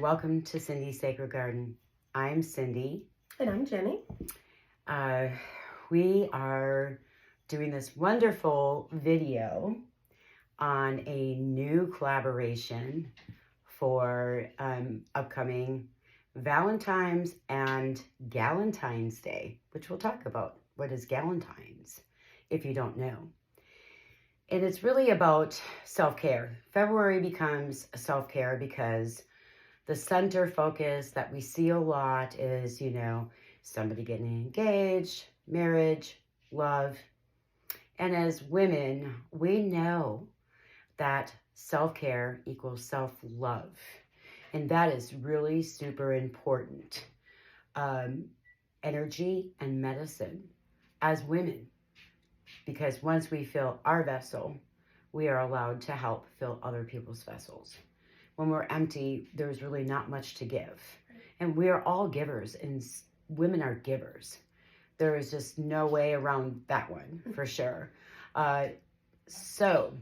Welcome to Cindy's Sacred Garden. I'm Cindy. And I'm Jenny. We are doing this wonderful video on a new collaboration for upcoming Valentine's and Galentines Day, which we'll talk about. What is Galentines, if you don't know? And it's really about self-care. February becomes self-care because the center focus that we see a lot is, somebody getting engaged, marriage, love. And as women, we know that self-care equals self-love. And that is really super important. Energy and medicine as women. Because once we fill our vessel, we are allowed to help fill other people's vessels. When we're empty, there's really not much to give. And we are all givers, and women are givers. There is just no way around that one, for sure. So,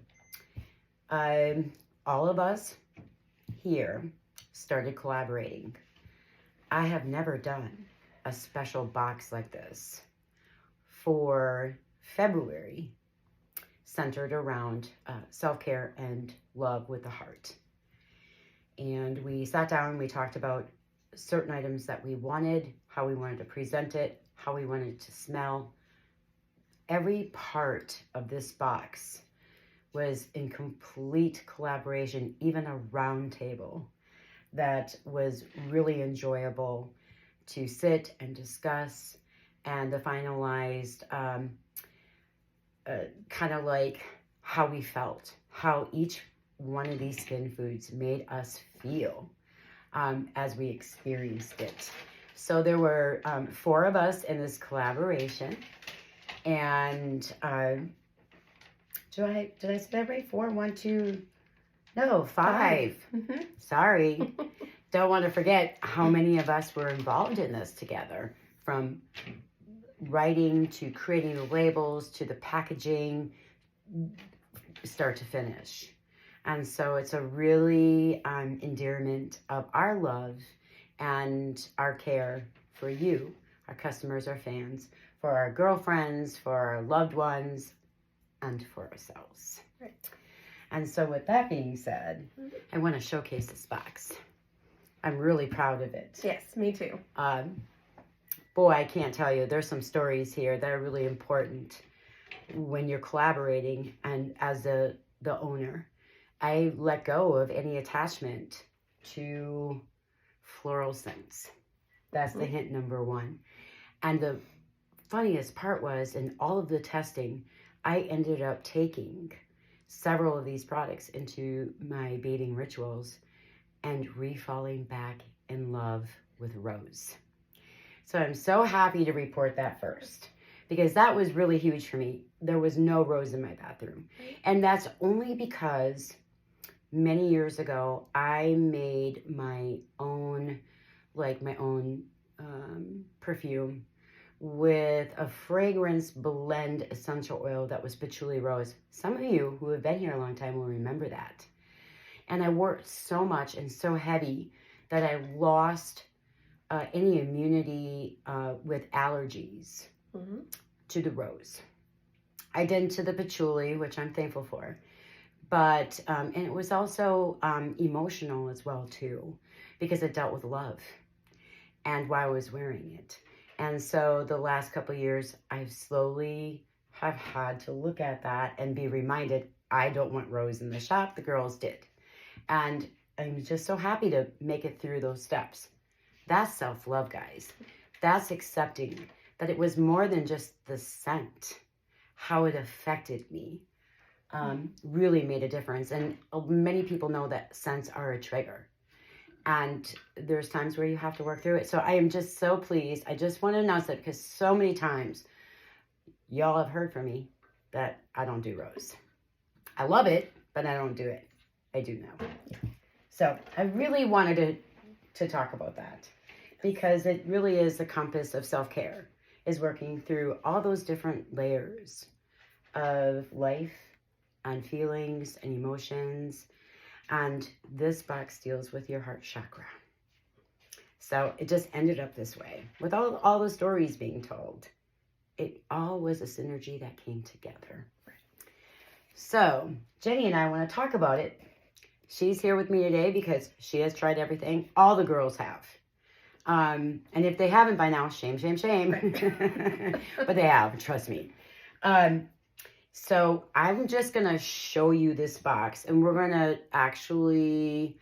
all of us here started collaborating. I have never done a special box like this for February, centered around self-care and love with the heart. And we sat down and we talked about certain items that we wanted, how we wanted to present it, how we wanted it to smell. Every part of this box was in complete collaboration, even a round table that was really enjoyable to sit and discuss, and the finalized kind of like how we felt, how each one of these skin foods made us feel as we experienced it. So there were 4 of us in this collaboration, and did I say that right? 4, 1, 2, no, 5. Mm-hmm. Sorry. Don't want to forget how many of us were involved in this together, from writing to creating the labels to the packaging, start to finish. And so it's a really endearment of our love and our care for you, our customers, our fans, for our girlfriends, for our loved ones, and for ourselves. Right. And so with that being said, I want to showcase this box. I'm really proud of it. Yes, me too. Boy, I can't tell you, there's some stories here that are really important when you're collaborating. And as the owner, I let go of any attachment to floral scents. That's the hint number 1. And the funniest part was, in all of the testing, I ended up taking several of these products into my bathing rituals and re-falling back in love with rose. So I'm so happy to report that first, because that was really huge for me. There was no rose in my bathroom. And that's only because many years ago, I made my own perfume with a fragrance blend essential oil that was patchouli rose. Some of you who have been here a long time will remember that. And I wore it so much and so heavy that I lost any immunity with allergies to the rose. I did to the patchouli, which I'm thankful for. But, and it was also emotional as well too, because it dealt with love and why I was wearing it. And so the last couple of years, I've slowly have had to look at that and be reminded, I don't want rose in the shop, the girls did. And I'm just so happy to make it through those steps. That's self-love, guys. That's accepting that it was more than just the scent, how it affected me. Really made a difference. And many people know that scents are a trigger. And there's times where you have to work through it. So I am just so pleased. I just want to announce that because so many times y'all have heard from me that I don't do rose. I love it, but I don't do it. I do know. So I really wanted to talk about that, because it really is the compass of self-care, is working through all those different layers of life and feelings and emotions. And this box deals with your heart chakra. So it just ended up this way with all the stories being told. It all was a synergy that came together. So Jenny and I want to talk about it. She's here with me today because she has tried everything. All the girls have. And if they haven't by now, shame, shame, shame. But they have, trust me. So I'm just going to show you this box, and we're going to actually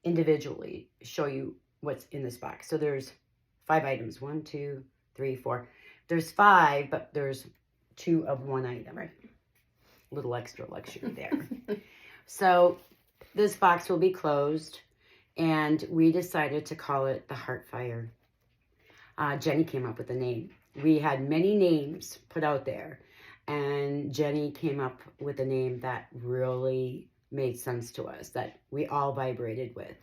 individually show you what's in this box. So there's 5 items. 1, 2, 3, 4. There's 5, but there's 2 of 1 item. Right. Little extra luxury there. So this box will be closed, and we decided to call it the Heartfire. Jenny came up with the name. We had many names put out there, and Jenny came up with a name that really made sense to us, that we all vibrated with.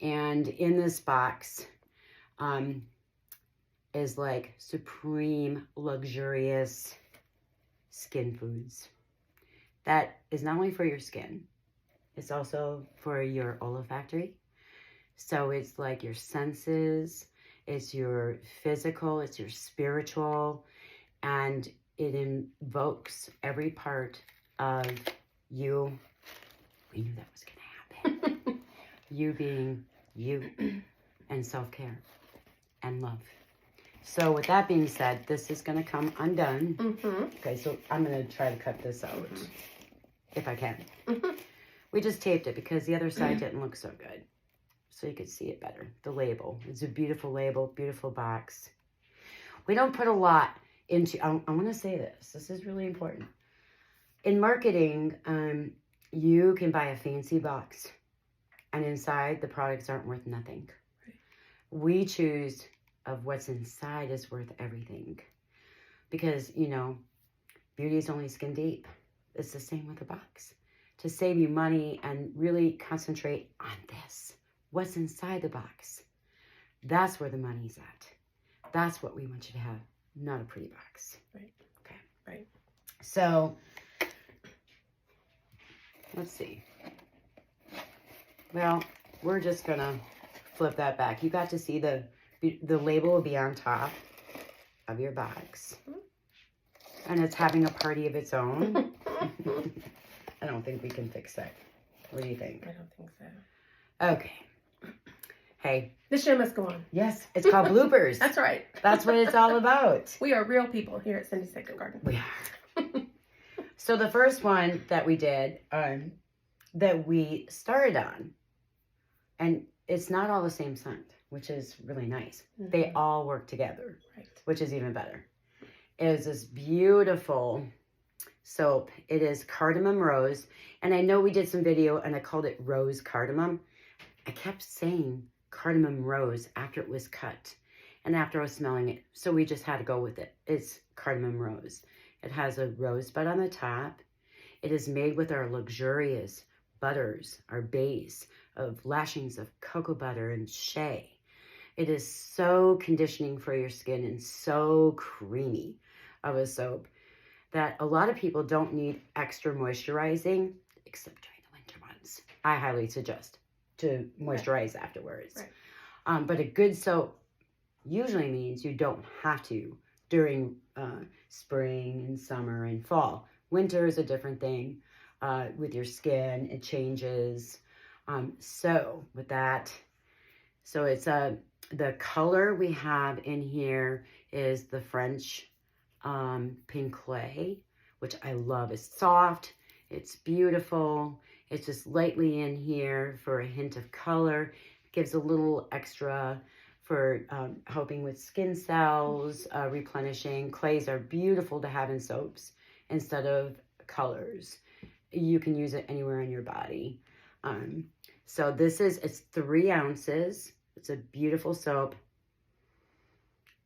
And in this box is like supreme, luxurious skin foods. That is not only for your skin, it's also for your olfactory. So it's like your senses, it's your physical, it's your spiritual, and it invokes every part of you. We knew that was going to happen. You being you, and self-care and love. So with that being said, this is going to come undone. Okay, so I'm going to try to cut this out if I can. We just taped it because the other side didn't look so good. So you could see it better. The label. It's a beautiful label, beautiful box. We don't put a lot into, I want to say this. This is really important. In marketing, you can buy a fancy box, and inside the products aren't worth nothing. Right. We choose of what's inside is worth everything. Because, you know, beauty is only skin deep. It's the same with the box. To save you money and really concentrate on this. What's inside the box. That's where the money's at. That's what we want you to have, not a pretty box. Right. Okay. Right. So, let's see. Well, we're just going to flip that back. You got to see the label will be on top of your box. And it's having a party of its own. I don't think we can fix that. What do you think? I don't think so. Okay. Hey. The show must go on. Yes, it's called bloopers. That's right. That's what it's all about. We are real people here at Cindy's Second Garden. We are. So the first one that we did, that we started on, and it's not all the same scent, which is really nice. Mm-hmm. They all work together, right, which is even better. It is this beautiful soap. It is cardamom rose. And I know we did some video and I called it rose cardamom. I kept saying cardamom rose after it was cut and after I was smelling it. So we just had to go with it. It's cardamom rose. It has a rosebud on the top. It is made with our luxurious butters, our base of lashings of cocoa butter and shea. It is so conditioning for your skin and so creamy of a soap that a lot of people don't need extra moisturizing, except during the winter months. I highly suggest to moisturize afterwards. Right. But a good soap usually means you don't have to during spring and summer and fall. Winter is a different thing with your skin. It changes. So with that, so it's the color we have in here is the French pink clay, which I love. It's soft, it's beautiful, it's just lightly in here for a hint of color. It gives a little extra for helping with skin cells, replenishing. Clays are beautiful to have in soaps instead of colors. You can use it anywhere in your body. So this is, it's 3 ounces. It's a beautiful soap.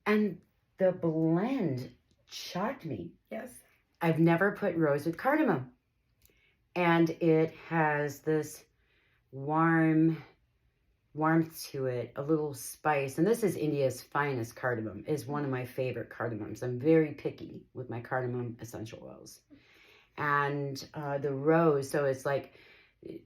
And the blend shocked me. Yes. I've never put rose with cardamom. And it has this warmth to it, a little spice. And this is India's finest cardamom. It is one of my favorite cardamoms. I'm very picky with my cardamom essential oils. And the rose, so it's like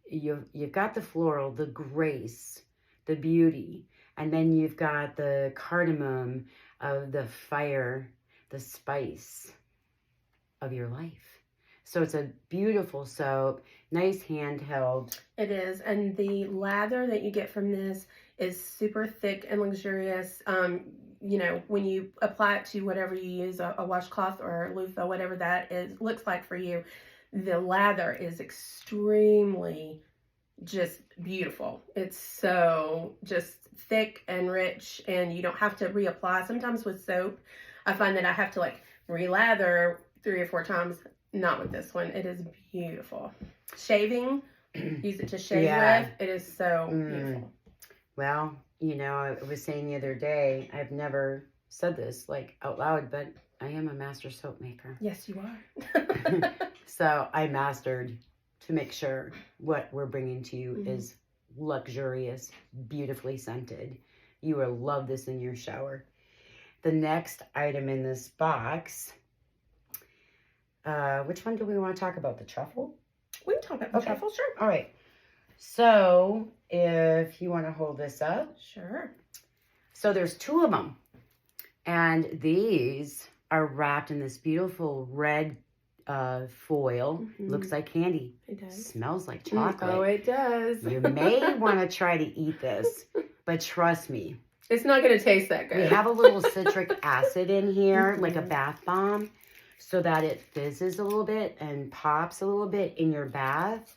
you've got the floral, the grace, the beauty, And then you've got the cardamom of the fire, the spice of your life. So it's a beautiful soap, nice handheld. It is. And the lather that you get from this is super thick and luxurious. You know, when you apply it to whatever you use, a washcloth or a loofah, whatever that is, looks like for you, the lather is extremely just beautiful. It's so just thick and rich, and you don't have to reapply. Sometimes with soap, I find that I have to like relather 3 or 4 times. Not with this one. It is beautiful. Shaving, use it to shave with. It is so beautiful. Well, you know, I was saying the other day, I've never said this like out loud, but I am a master soap maker. Yes, you are. So I mastered to make sure what we're bringing to you is luxurious, beautifully scented. You will love this in your shower. The next item in this box, which one do we want to talk about? The truffle? We can talk about the truffle, sure. All right. So if you want to hold this up. Sure. So there's 2 of them. And these are wrapped in this beautiful red foil. Looks like candy. It does. Smells like chocolate. Oh, it does. You may want to try to eat this, but trust me. It's not going to taste that good. We have a little citric acid in here, like a bath bomb, so that it fizzes a little bit and pops a little bit in your bath.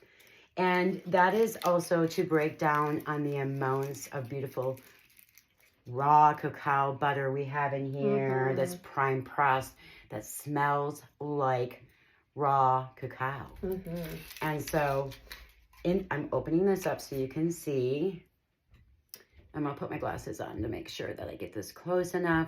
And that is also to break down on the amounts of beautiful raw cacao butter we have in here that's prime pressed, that smells like raw cacao. And so I'm opening this up so you can see. I'm going to put my glasses on to make sure that I get this close enough.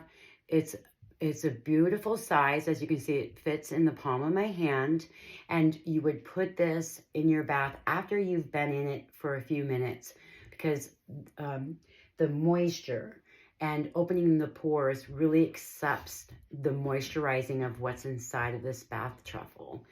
It's a beautiful size. As you can see, it fits in the palm of my hand. And you would put this in your bath after you've been in it for a few minutes, because the moisture and opening the pores really accepts the moisturizing of what's inside of this bath truffle.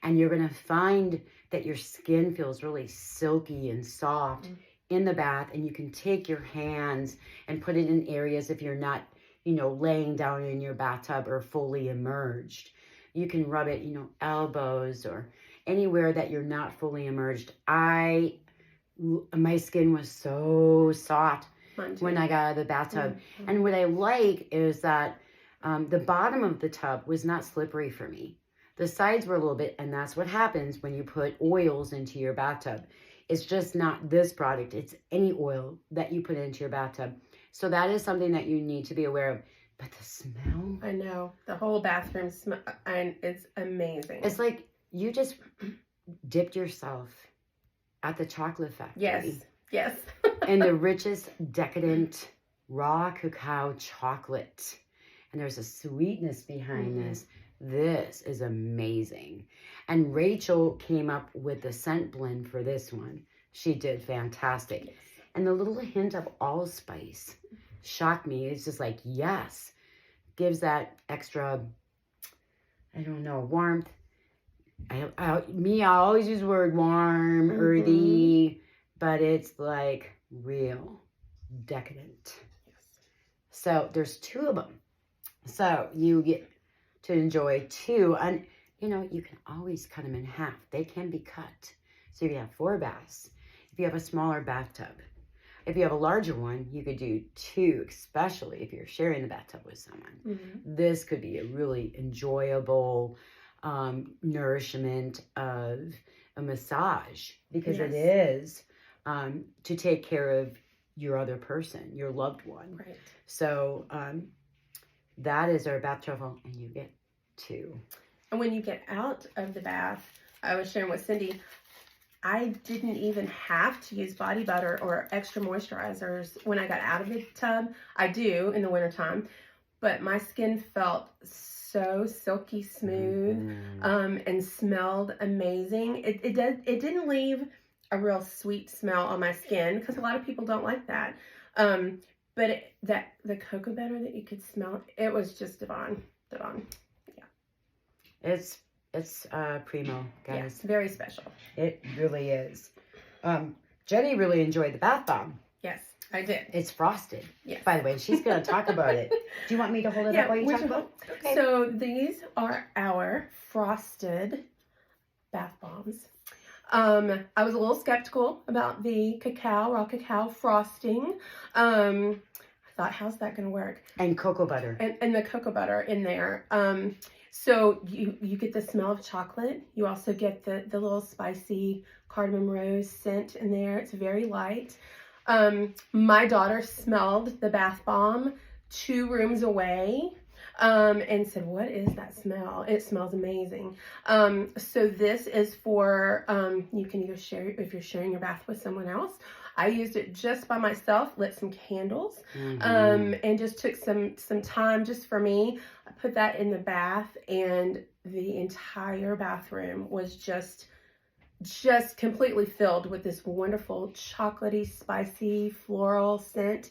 And you're going to find that your skin feels really silky and soft in the bath, and you can take your hands and put it in areas if you're not, you know, laying down in your bathtub or fully immersed. You can rub it, you know, elbows or anywhere that you're not fully immersed. My skin was so soft when I got out of the bathtub. And what I like is that the bottom of the tub was not slippery for me. The sides were a little bit, and that's what happens when you put oils into your bathtub. It's just not this product. It's any oil that you put into your bathtub. So that is something that you need to be aware of. But the smell. I know. The whole bathroom smell, and it's amazing. It's like you just dipped yourself at the chocolate factory. Yes. And the richest, decadent, raw cacao chocolate. And there's a sweetness behind this. This is amazing. And Rachel came up with the scent blend for this one. She did fantastic. Yes. And the little hint of allspice shocked me. It's just like, yes. Gives that extra, I don't know, warmth. I always use the word warm, earthy, but it's like real decadent. Yes. So there's 2 of them. So you get to enjoy 2. And, you know, you can always cut them in half. They can be cut. So you can have 4 baths. If you have a smaller bathtub. If you have a larger one, you could do 2, especially if you're sharing the bathtub with someone. This could be a really enjoyable nourishment of a massage, because it is to take care of your other person, your loved one. Right. So that is our bath truffle, and you get 2. And when you get out of the bath, I was sharing with Cindy, I didn't even have to use body butter or extra moisturizers when I got out of the tub. I do in the wintertime, but my skin felt so silky smooth and smelled amazing. It didn't leave a real sweet smell on my skin, because a lot of people don't like that. But the cocoa butter that you could smell, it was just divine. Yeah. It's primo, guys. Yes, very special. It really is. Jenny really enjoyed the bath bomb. Yes. I did. It's frosted. Yes. By the way, she's going to talk about it. Do you want me to hold it up while you talk about it? Okay. So these are our frosted bath bombs. I was a little skeptical about the raw cacao frosting. I thought, how's that going to work? And cocoa butter. And the cocoa butter in there. So you get the smell of chocolate. You also get the little spicy cardamom rose scent in there. It's very light. My daughter smelled the bath bomb 2 rooms away. And said, what is that smell? It smells amazing. So this is for, you can either share, if you're sharing your bath with someone else. I used it just by myself, lit some candles, and just took some time just for me. I put that in the bath, and the entire bathroom was just completely filled with this wonderful chocolatey, spicy, floral scent.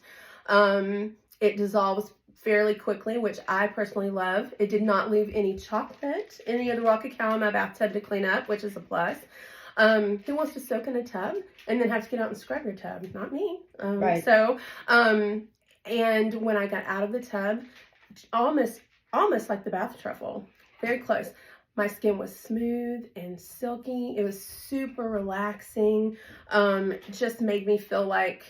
It dissolves fairly quickly, which I personally love. It did not leave any chocolate, any of the raw cacao in my bathtub to clean up, which is a plus. Who wants to soak in a tub and then have to get out and scrub your tub? Not me. Right. So, and when I got out of the tub, almost like the bath truffle, very close. My skin was smooth and silky. It was super relaxing. Just made me feel like,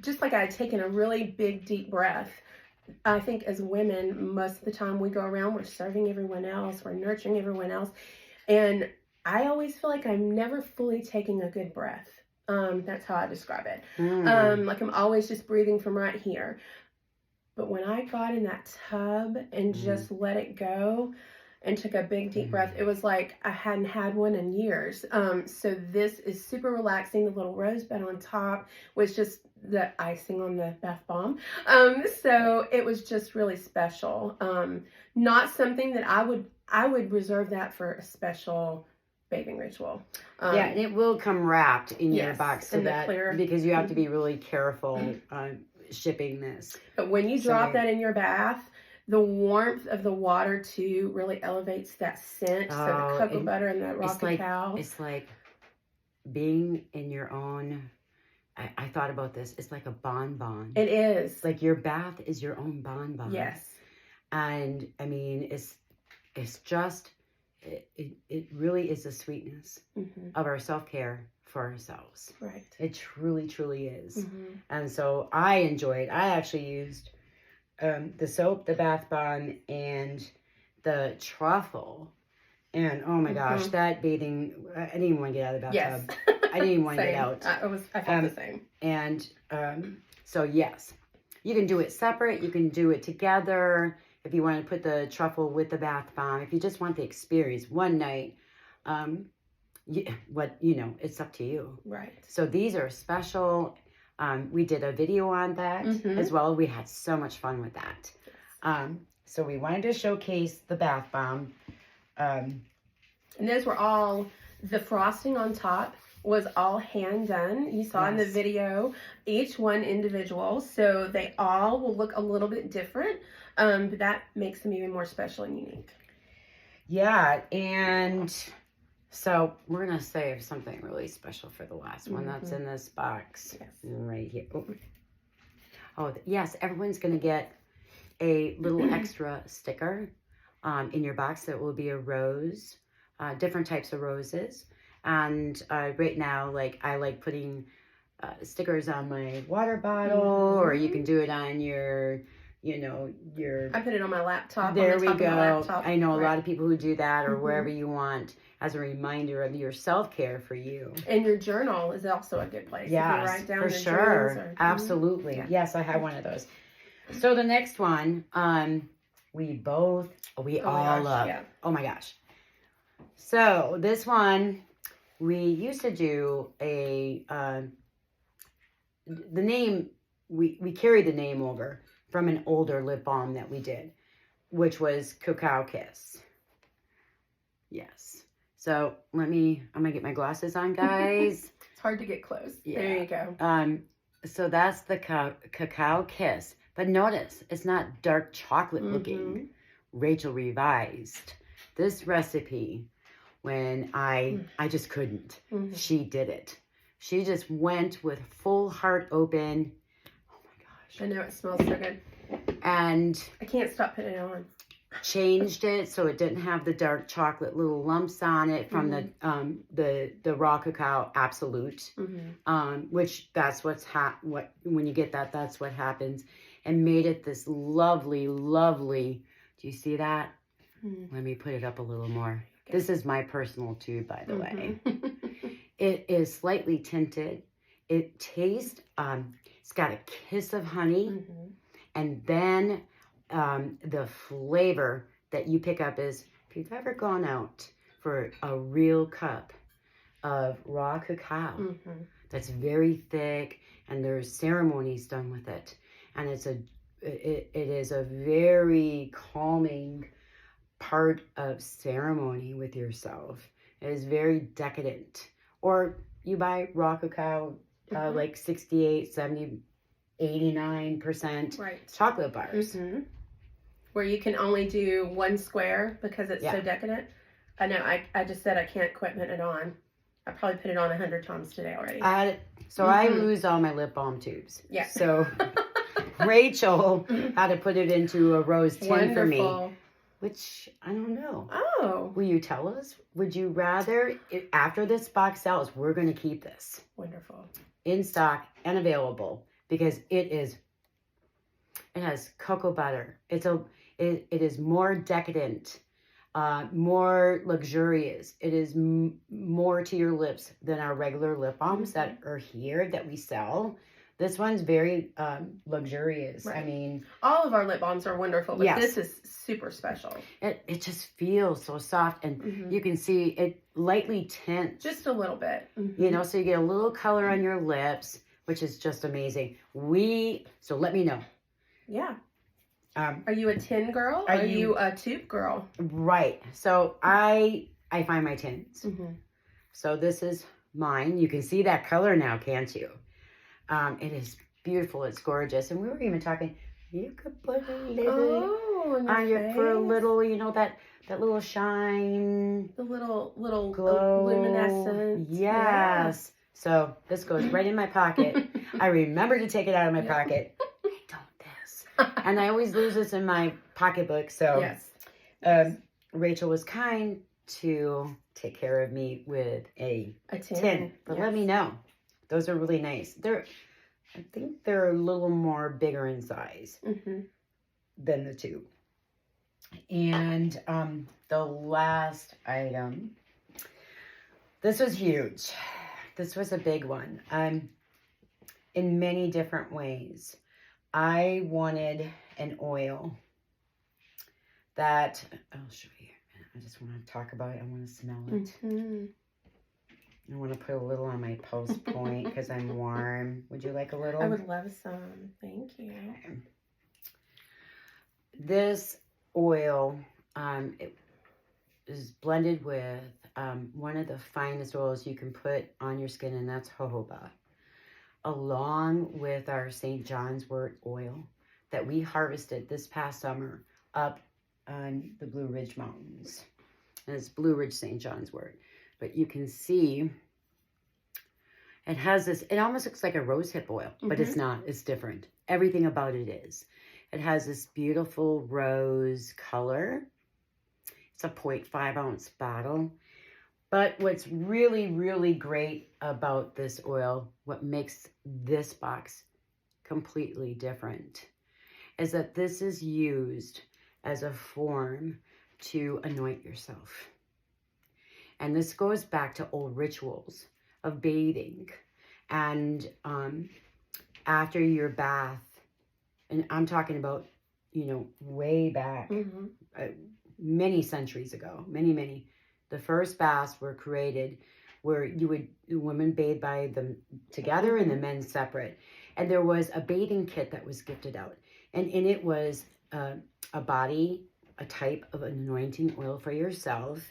just like I had taken a really big, deep breath. I think as women, most of the time we go around, we're serving everyone else, we're nurturing everyone else. And I always feel like I'm never fully taking a good breath. That's how I describe it. Like I'm always just breathing from right here. But when I got in that tub and just let it go and took a big deep breath, it was like I hadn't had one in years. So this is super relaxing. The little rosebud on top was just the icing on the bath bomb. So it was just really special. Not something that I would reserve that for a special bathing ritual. Yeah, and it will come wrapped in your box, so that clear, because you have to be really careful shipping this. But when you drop that in your bath, the warmth of the water too really elevates that scent. So the cocoa butter and the raw cacao. It's like being in your own. I thought about this. It's like a bonbon. It is. Like your bath is your own bonbon. Yes. And I mean, it's just it really is the sweetness of our self-care for ourselves. Right. It truly, truly is. And so I enjoyed. I actually used the soap, the bath bomb, and the truffle. And oh my gosh, that bathing, I didn't even want to get out of the bathtub. Yes. I didn't even want to get out. I felt the same. And so yes, you can do it separate. You can do it together. If you want to put the truffle with the bath bomb, if you just want the experience one night, it's up to you. Right. So these are special. We did a video on that as well. We had so much fun with that. So we wanted to showcase the bath bomb. And those were all, the frosting on top was all hand done. You saw in the video, each one individual. So they all will look a little bit different, but that makes them even more special and unique. Yeah, and so we're going to save something really special for the last one that's in this box. Yes. Right here. Oh, yes, everyone's going to get a little extra sticker in your box that will be a rose, different types of roses. And right now, like I like putting stickers on my water bottle, or you can do it on your, I put it on my laptop. There we go. I know a lot of people who do that, or wherever you want, as a reminder of your self-care for you. And your journal is also a good place. Yes, if you write down for your sure. Absolutely. Yeah. Yes, I have one of those. So the next one, we all love. Yeah. Oh my gosh. So this one, we used to do the name, we carried the name over from an older lip balm that we did, which was Cacao Kiss. Yes. So I'm gonna get my glasses on, guys. It's hard to get close. Yeah. There you go. So that's the Cacao Kiss. But notice, it's not dark chocolate looking. Rachel revised this recipe when I just couldn't. She did it. She just went with full heart open. Oh my gosh. I know, it smells so good. And I can't stop putting it on. changed it so it didn't have the dark chocolate little lumps on it from the raw cacao absolute, which that's what when you get that, that's what happens, and made it this lovely. Do you see that? Let me put it up a little more. Okay. This is my personal tube, by the way. It is slightly tinted. It tastes, it's got a kiss of honey, and then the flavor that you pick up is, if you've ever gone out for a real cup of raw cacao that's very thick, and there's ceremonies done with it, and it is a very calming part of ceremony with yourself. It is very decadent. Or you buy raw cacao, like 68, 70, 89% chocolate bars. Where you can only do one square because it's so decadent. I know, I just said I can't quit putting it on. I probably put it on 100 times today already. I lose all my lip balm tubes. Yeah. So Rachel had to put it into a rose tin for me. Which, I don't know. Oh. Will you tell us? Would you rather, after this box sells, we're going to keep this. Wonderful. In stock and available, because it has cocoa butter. It is more decadent, more luxurious. It is more to your lips than our regular lip balms that are here that we sell. This one's very luxurious. I mean, all of our lip balms are wonderful, but this is super special. It just feels so soft, and you can see it lightly tints. Just a little bit. You know, so you get a little color on your lips, which is just amazing. So let me know. Yeah. Are you a tin girl? Are you a tube girl? Right. So I find my tins. So this is mine. You can see that color now, can't you? It is beautiful. It's gorgeous. And we were even talking, you could put a little on your, for a little, you know, that little shine. The little glow. Luminescence. Yes. So this goes right in my pocket. I remember to take it out of my pocket. I don't this. And I always lose this in my pocketbook. So Rachel was kind to take care of me with a tin. But let me know. Those are really nice. I think they're a little more bigger in size than the two. And the last item, this was huge. This was a big one. In many different ways. I wanted an oil that, I'll show you. I just want to talk about it. I want to smell it. I want to put a little on my post point because I'm warm. Would you like a little? I would love some. Thank you. Okay. This oil, it is blended with one of the finest oils you can put on your skin, and that's jojoba, along with our St. John's wort oil that we harvested this past summer up on the Blue Ridge Mountains. And it's Blue Ridge St. John's wort. But you can see it has this, it almost looks like a rosehip oil, but it's not. It's different. Everything about it is. It has this beautiful rose color. It's a 0.5 ounce bottle. But what's really, really great about this oil, what makes this box completely different, is that this is used as a form to anoint yourself. And this goes back to old rituals of bathing. And after your bath, and I'm talking about, you know, way back, many centuries ago, many. The first baths were created where women bathe by them together and the men separate. And there was a bathing kit that was gifted out. And in it was a type of anointing oil for yourself.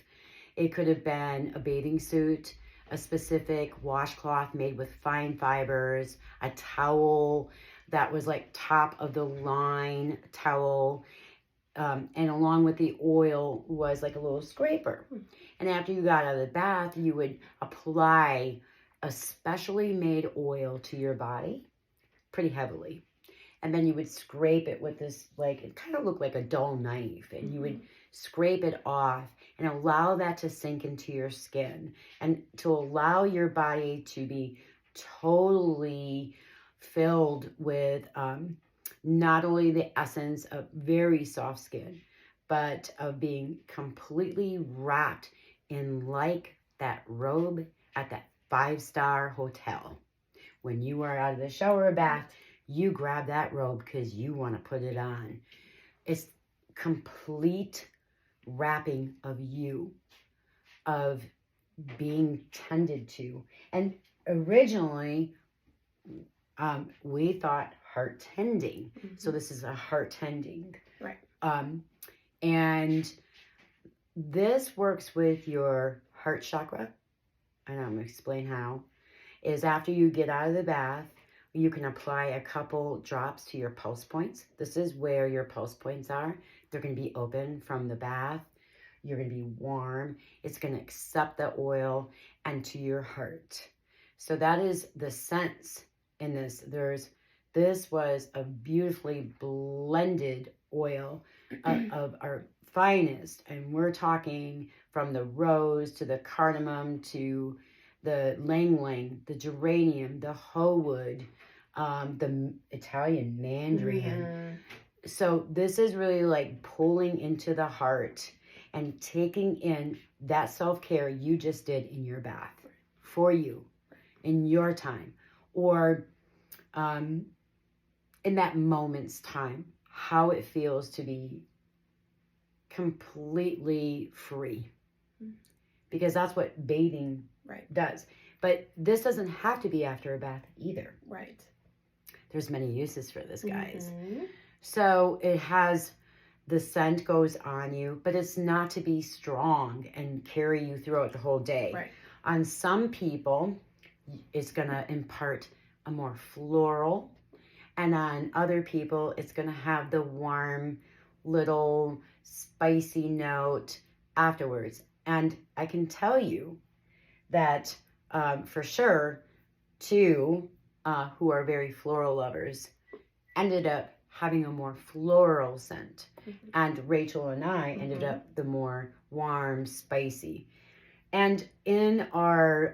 It could have been a bathing suit, a specific washcloth made with fine fibers, a towel that was like top of the line towel. And along with the oil was like a little scraper. And after you got out of the bath, you would apply a specially made oil to your body pretty heavily. And then you would scrape it with this, like, it kind of looked like a dull knife. And you would scrape it off and allow that to sink into your skin and to allow your body to be totally filled with not only the essence of very soft skin, but of being completely wrapped in like that robe at that 5-star hotel. When you are out of the shower or bath, you grab that robe because you want to put it on. It's complete wrapping of you, of being tended to. And originally, we thought heart tending. So this is a heart tending. Right. And this works with your heart chakra. And I'm going to explain how. Is after you get out of the bath, you can apply a couple drops to your pulse points. This is where your pulse points are. They're going to be open from the bath. You're going to be warm. It's going to accept the oil and to your heart. So that is the sense in this. This was a beautifully blended oil of our finest. And we're talking from the rose to the cardamom to the lang-lang, the geranium, the hoe-wood, the Italian mandarin. So this is really like pulling into the heart and taking in that self-care you just did in your bath for you, in your time, or in that moment's time, how it feels to be completely free. Because that's what bathing does. But this doesn't have to be after a bath either. Right. There's many uses for this, guys. So it has, the scent goes on you, but it's not to be strong and carry you throughout the whole day. Right. On some people, it's going to impart a more floral. And on other people, it's going to have the warm little spicy note afterwards. And I can tell you that for sure, two who are very floral lovers ended up having a more floral scent. And Rachel and I ended up the more warm, spicy. And in our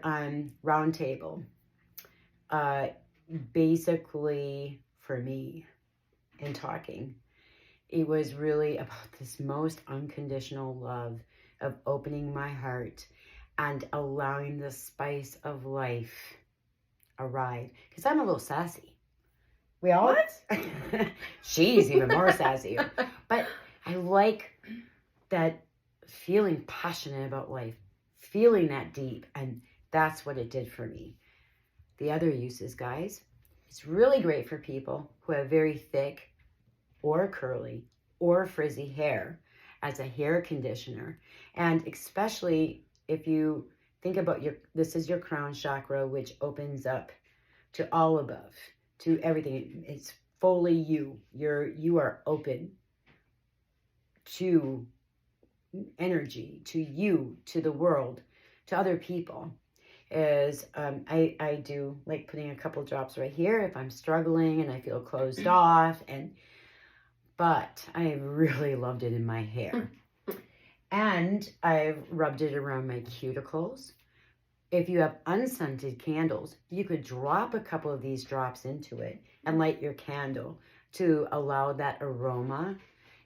round table, basically for me in talking, it was really about this most unconditional love of opening my heart and allowing the spice of life arrive. Because I'm a little sassy. We all... What? She's even more sassy. But I like that feeling passionate about life, feeling that deep, and that's what it did for me. The other uses, guys, it's really great for people who have very thick or curly or frizzy hair as a hair conditioner. And especially if you think about this is your crown chakra, which opens up to all above, to everything. It's fully you. You are open to energy, to you, to the world, to other people. I do like putting a couple drops right here if I'm struggling and I feel closed off, but I really loved it in my hair. And I've rubbed it around my cuticles. If you have unscented candles, you could drop a couple of these drops into it and light your candle to allow that aroma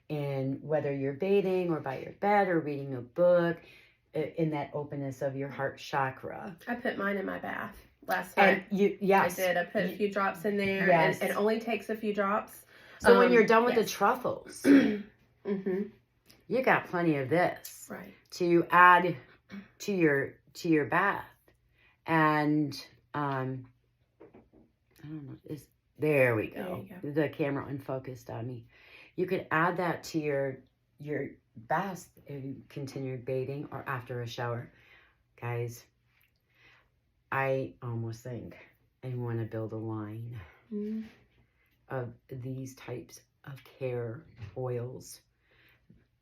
in whether you're bathing or by your bed or reading a book, in that openness of your heart chakra. I put mine in my bath last night. Yes. I did. I put a few drops in there. Yes. And it only takes a few drops. So when you're done with the truffles, Mm-hmm. you got plenty of this Right. to add to your bath. And I don't know, there we go. There you The camera unfocused on me. You could add that to your bath if you continued bathing or after a shower. Guys, I almost think I want to build a line of these types of care oils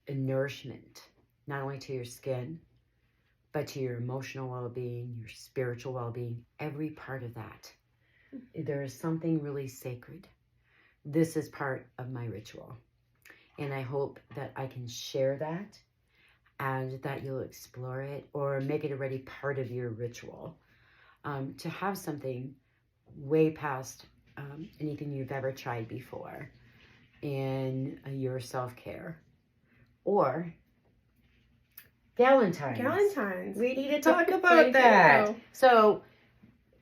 and nourishment, not only to your skin, but to your emotional well-being, your spiritual well-being, every part of that. There is something really sacred. This is part of my ritual. And I hope that I can share that and that you'll explore it or make it already part of your ritual. To have something way past anything you've ever tried before in your self-care. Or Galentines. Galentines. We need to talk about that. Go. So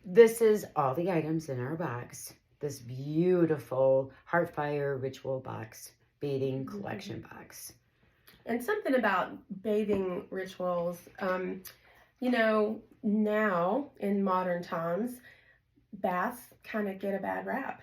this is all the items in our box. This beautiful Heartfire ritual box, bathing collection box. And something about bathing rituals, you know, now in modern times, baths kind of get a bad rap.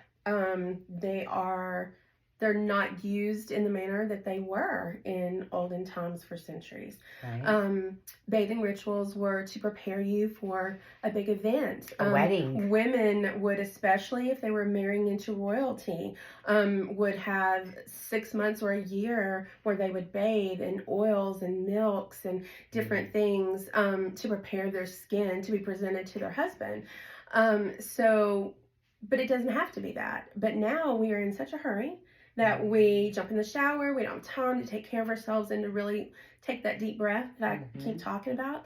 They're not used in the manner that they were in olden times for centuries. Right. Bathing rituals were to prepare you for a big event. A wedding. Women would, especially if they were marrying into royalty, would have 6 months or a year where they would bathe in oils and milks and different things to prepare their skin to be presented to their husband. But it doesn't have to be that. But now we are in such a hurry that we jump in the shower, we don't have time to take care of ourselves and to really take that deep breath that I keep talking about.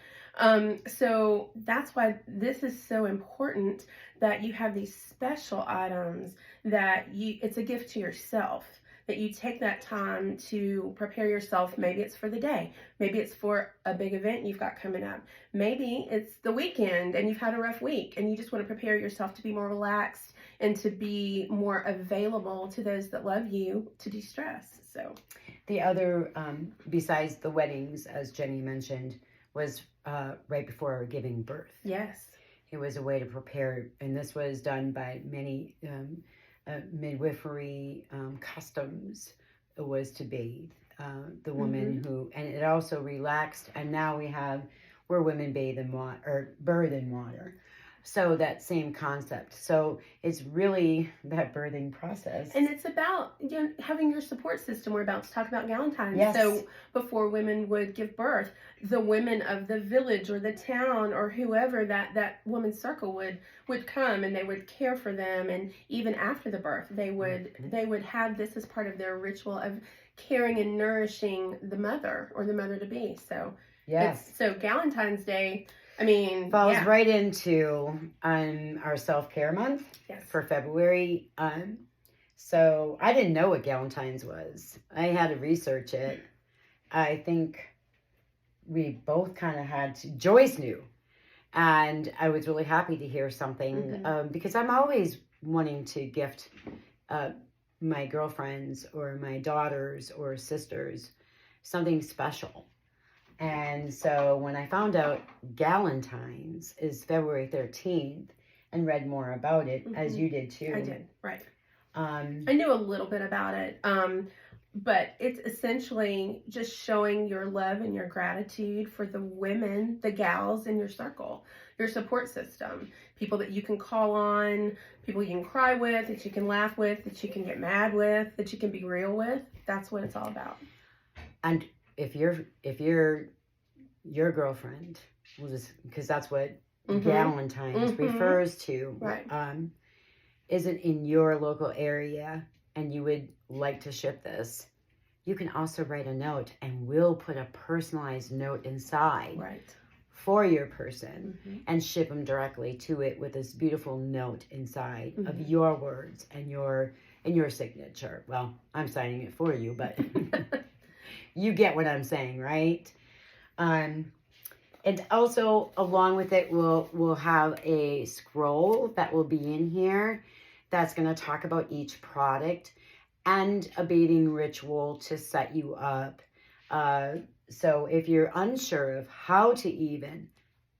So that's why this is so important, that you have these special items that it's a gift to yourself, that you take that time to prepare yourself. Maybe it's for the day. Maybe it's for a big event you've got coming up. Maybe it's the weekend and you've had a rough week and you just want to prepare yourself to be more relaxed and to be more available to those that love you to de-stress. So the other, besides the weddings, as Jenny mentioned, was right before giving birth. Yes. It was a way to prepare, and this was done by many midwifery customs. It was to bathe the woman who, and it also relaxed, and now we have where women bathe in water or birth in water. So that same concept. So it's really that birthing process. And it's about having your support system. We're about to talk about Galentines. Yes. So before women would give birth, the women of the village or the town or whoever that woman's circle would come and they would care for them. And even after the birth, they would have this as part of their ritual of caring and nourishing the mother or the mother to be. So yes. So Galentine's Day, falls right into our self-care month for February. So I didn't know what Galentine's was. I had to research it. I think we both kind of had to. Joyce knew. And I was really happy to hear something because I'm always wanting to gift my girlfriends or my daughters or sisters something special. And so when I found out Galentine's is February 13th and read more about it, as you did too. I did, right. I knew a little bit about it, but it's essentially just showing your love and your gratitude for the women, the gals in your circle, your support system, people that you can call on, people you can cry with, that you can laugh with, that you can get mad with, that you can be real with. That's what it's all about. And if you're your girlfriend, we'll just, because that's what Galentine's refers to, right. Isn't in your local area and you would like to ship this, you can also write a note and we'll put a personalized note inside for your person and ship them directly to it with this beautiful note inside of your words and your signature. Well, I'm signing it for you, but you get what I'm saying, right? And also along with it, we'll have a scroll that will be in here that's going to talk about each product and a bathing ritual to set you up. So if you're unsure of how to even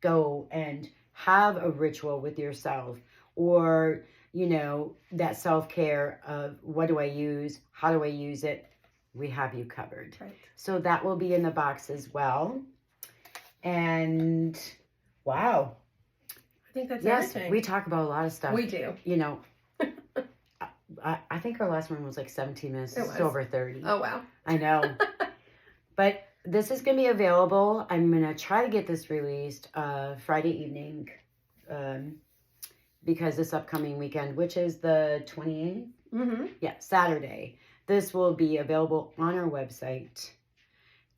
go and have a ritual with yourself, or that self-care of what do I use, how do I use it, we have you covered. Right. So that will be in the box as well. And wow. I think that's everything. Yes, we talk about a lot of stuff. We do. I think our last one was like 17 minutes. It's was. over 30. Oh, wow. I know. But this is going to be available. I'm going to try to get this released Friday evening because this upcoming weekend, which is the 28th, yeah, Saturday, this will be available on our website.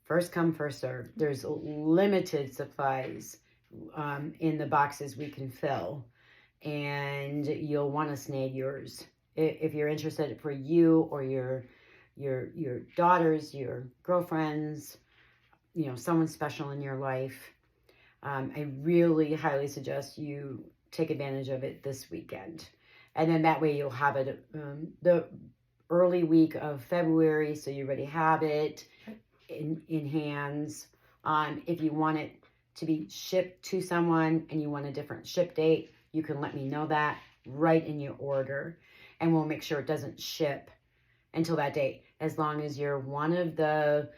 First come, first serve. There's limited supplies in the boxes we can fill, and you'll want to snag yours if you're interested for you or your daughters, your girlfriends, someone special in your life. I really highly suggest you take advantage of it this weekend, and then that way you'll have it the early week of February, so you already have it in hands. If you want it to be shipped to someone and you want a different ship date, you can let me know that right in your order, and we'll make sure it doesn't ship until that date, as long as you're one of the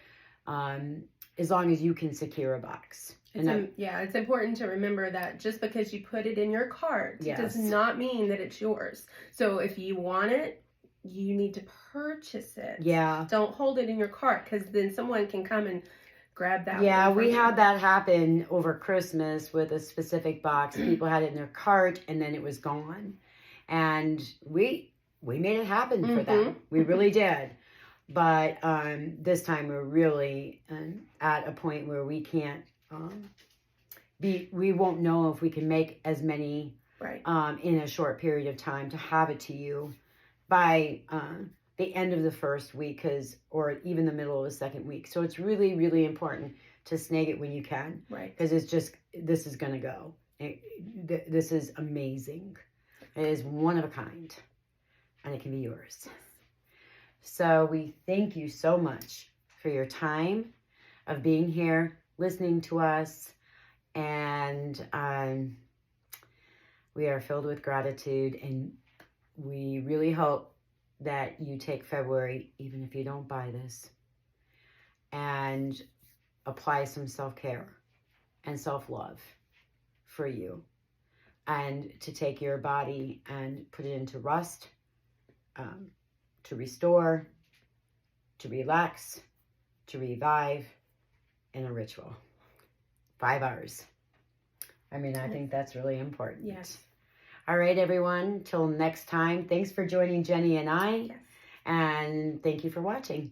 as long as you can secure a box. It's important to remember that just because you put it in your cart does not mean that it's yours. So if you want it, you need to purchase it. Yeah. Don't hold it in your cart, because then someone can come and grab that. Yeah, we had that happen over Christmas with a specific box. People had it in their cart and then it was gone. And we made it happen for them. We really did. But this time we're really at a point where we can't we won't know if we can make as many in a short period of time to have it to you by the end of the first week, or even the middle of the second week. So it's really, really important to snag it when you can. Right. Because this is going to go. This is amazing. It is one of a kind. And it can be yours. So we thank you so much for your time of being here, listening to us. And we are filled with gratitude. And we really hope that you take February, even if you don't buy this, and apply some self-care and self-love for you, and to take your body and put it into rest, to restore, to relax, to revive in a ritual. 5 hours. I mean, I think that's really important. Yes. All right, everyone. Till next time. Thanks for joining Jenny and I. Yes. And thank you for watching.